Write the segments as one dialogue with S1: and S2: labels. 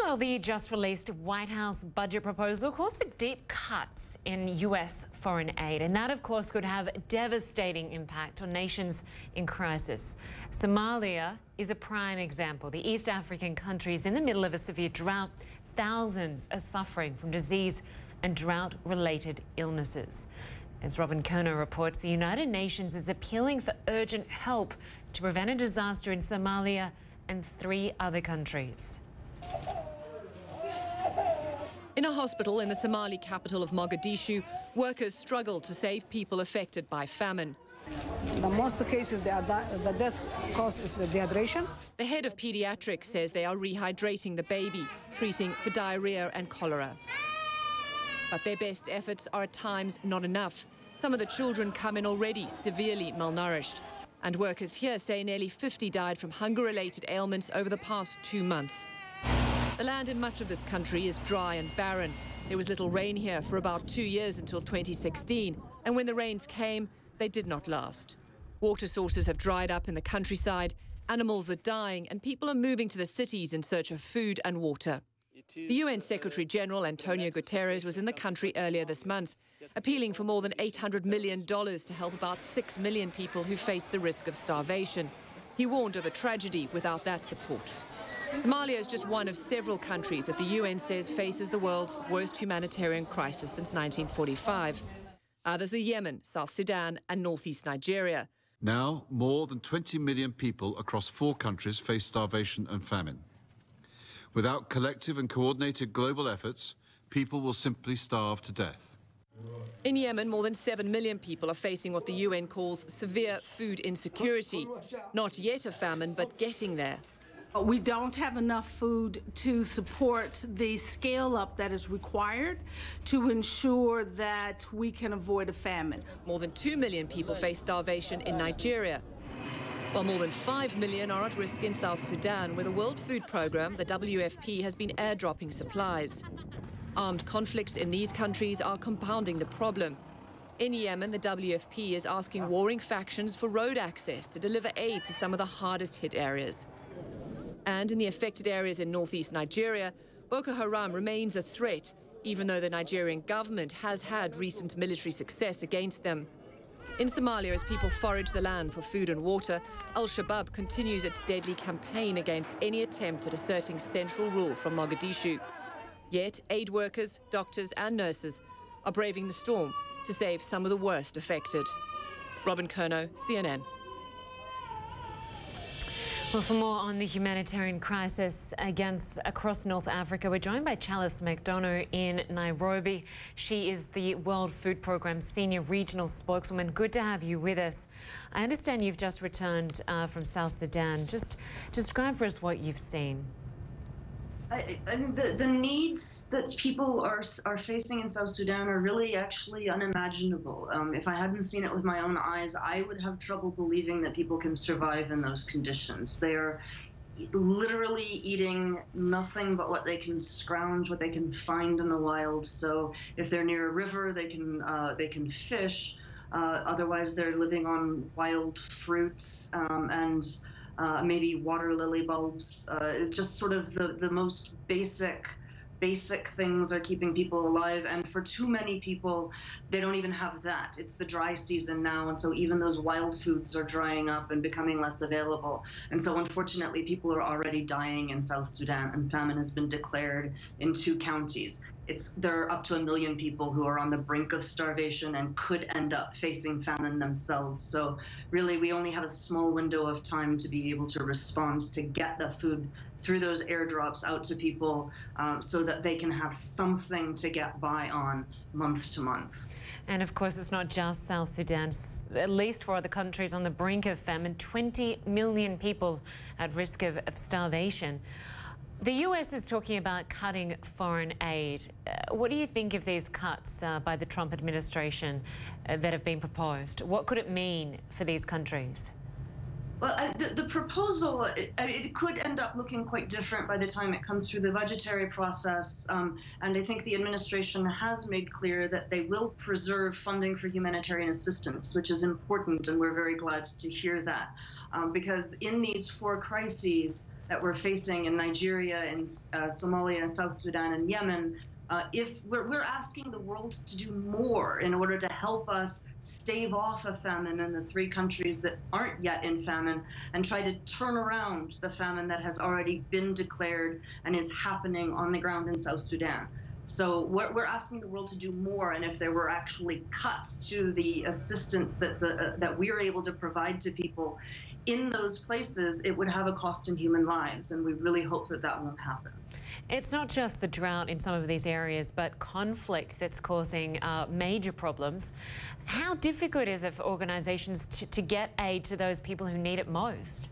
S1: Well, the just-released White House budget proposal calls for deep cuts in US foreign aid, and that, of course, could have a devastating impact on nations in crisis. Somalia is a prime example. The East African country is in the middle of a severe drought. Thousands are suffering from disease and drought-related illnesses. As Robin Kerner reports, the United Nations is appealing for urgent help to prevent a disaster in Somalia and 3 other countries.
S2: In a hospital in the Somali capital of Mogadishu, workers struggle to save people affected by famine.
S3: In most cases, the death cause is the dehydration.
S2: The head of pediatrics says they are rehydrating the baby, treating for diarrhea and cholera. But their best efforts are at times not enough. Some of the children come in already severely malnourished. And workers here say nearly 50 died from hunger-related ailments over the past 2 months. The land in much of this country is dry and barren. There was little rain here for about 2 years until 2016, and when the rains came, they did not last. Water sources have dried up in the countryside, animals are dying, and people are moving to the cities in search of food and water. The UN Secretary-General Antonio Guterres was in the country earlier this month, appealing for more than $800 million to help about 6 million people who face the risk of starvation. He warned of a tragedy without that support. Somalia is just one of several countries that the UN says faces the world's worst humanitarian crisis since 1945. Others are Yemen, South Sudan and northeast Nigeria.
S4: Now, more than 20 million people across 4 countries face starvation and famine. Without collective and coordinated global efforts, people will simply starve to death.
S2: In Yemen, more than 7 million people are facing what the UN calls severe food insecurity. Not yet a famine, but getting there.
S5: We don't have enough food to support the scale-up that is required to ensure that we can avoid a famine.
S2: More than 2 million people face starvation in Nigeria, while more than 5 million are at risk in South Sudan, where the World Food Programme, the WFP, has been airdropping supplies. Armed conflicts in these countries are compounding the problem. In Yemen, the WFP is asking warring factions for road access to deliver aid to some of the hardest-hit areas. And in the affected areas in northeast Nigeria, Boko Haram remains a threat, even though the Nigerian government has had recent military success against them. In Somalia, as people forage the land for food and water, Al-Shabaab continues its deadly campaign against any attempt at asserting central rule from Mogadishu. Yet, aid workers, doctors and nurses are braving the storm to save some of the worst affected. Robin Kerner, CNN.
S1: Well, for more on the humanitarian crisis across North Africa, we're joined by Challiss McDonough in Nairobi. She is the World Food Programme Senior Regional Spokeswoman. Good to have you with us. I understand you've just returned from South Sudan. Just describe for us what you've seen.
S6: The needs that people are facing in South Sudan are really actually unimaginable. If I hadn't seen it with my own eyes, I would have trouble believing that people can survive in those conditions. They are literally eating nothing but what they can scrounge, what they can find in the wild. So if they're near a river, they can fish. Otherwise, they're living on wild fruits and maybe water lily bulbs. Just sort of the most basic things are keeping people alive. And for too many people, they don't even have that. It's the dry season now, and so even those wild foods are drying up and becoming less available. And so unfortunately, people are already dying in South Sudan, and famine has been declared in 2 counties. There are up to 1 million people who are on the brink of starvation and could end up facing famine themselves. So really, we only have a small window of time to be able to respond, to get the food through those airdrops out to people so that they can have something to get by on month to month.
S1: And of course, it's not just South Sudan. At least 4 other countries on the brink of famine, 20 million people at risk of starvation. The US is talking about cutting foreign aid. What do you think of these cuts by the Trump administration that have been proposed? What could it mean for these countries?
S6: Well, the proposal, it could end up looking quite different by the time it comes through the budgetary process. And I think the administration has made clear that they will preserve funding for humanitarian assistance, which is important, and we're very glad to hear that. Because in these 4 crises, that we're facing in Nigeria, in Somalia, and South Sudan, and Yemen, if we're asking the world to do more in order to help us stave off a famine in the 3 countries that aren't yet in famine and try to turn around the famine that has already been declared and is happening on the ground in South Sudan. So we're asking the world to do more, and if there were actually cuts to the assistance that we're able to provide to people in those places, it would have a cost in human lives, and we really hope that that won't happen.
S1: It's not just the drought in some of these areas, but conflict that's causing major problems. How difficult is it for organisations to get aid to those people who need it most?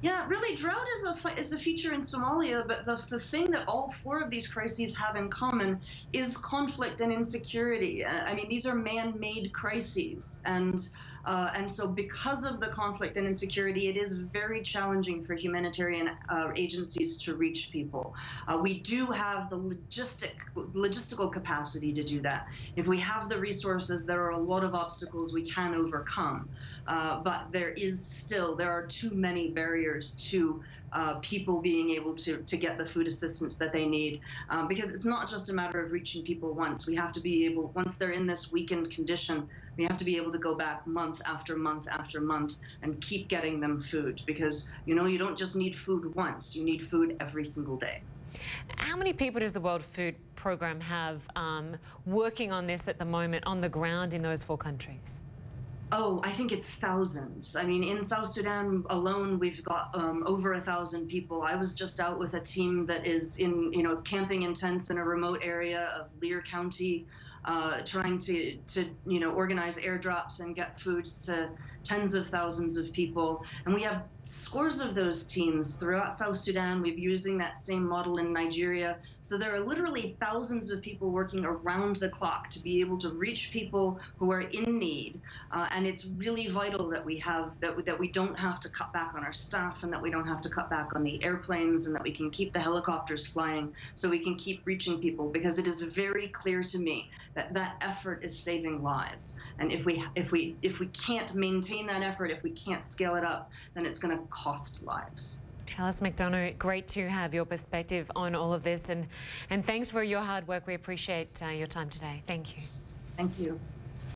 S6: Yeah, really, drought is a feature in Somalia, but the thing that all 4 of these crises have in common is conflict and insecurity. I mean, these are man-made crises, and so because of the conflict and insecurity, it is very challenging for humanitarian agencies to reach people. We do have the logistical capacity to do that. If we have the resources, there are a lot of obstacles we can overcome, but there are too many barriers to people being able to get the food assistance that they need, because it's not just a matter of reaching people once. We have to be able, once they're in this weakened condition, we have to be able to go back month after month after month and keep getting them food, because you don't just need food once, you need food every single day.
S1: How many people does the World Food Programme have working on this at the moment on the ground in those 4 countries?
S6: Oh, I think it's thousands. I mean, in South Sudan alone, we've got over 1,000 people. I was just out with a team that is in, camping in tents in a remote area of Lear County, trying to organize airdrops and get foods to tens of thousands of people. And we have scores of those teams throughout South Sudan. We're using that same model in Nigeria. So there are literally thousands of people working around the clock to be able to reach people who are in need. And it's really vital that we have that we don't have to cut back on our staff, and that we don't have to cut back on the airplanes, and that we can keep the helicopters flying so we can keep reaching people, because it is very clear to me that that effort is saving lives. And if we can't maintain that effort, if we can't scale it up, then it's going to cost lives.
S1: Challiss McDonough, great to have your perspective on all of this, and thanks for your hard work. We appreciate your time today. Thank you.
S6: Thank you.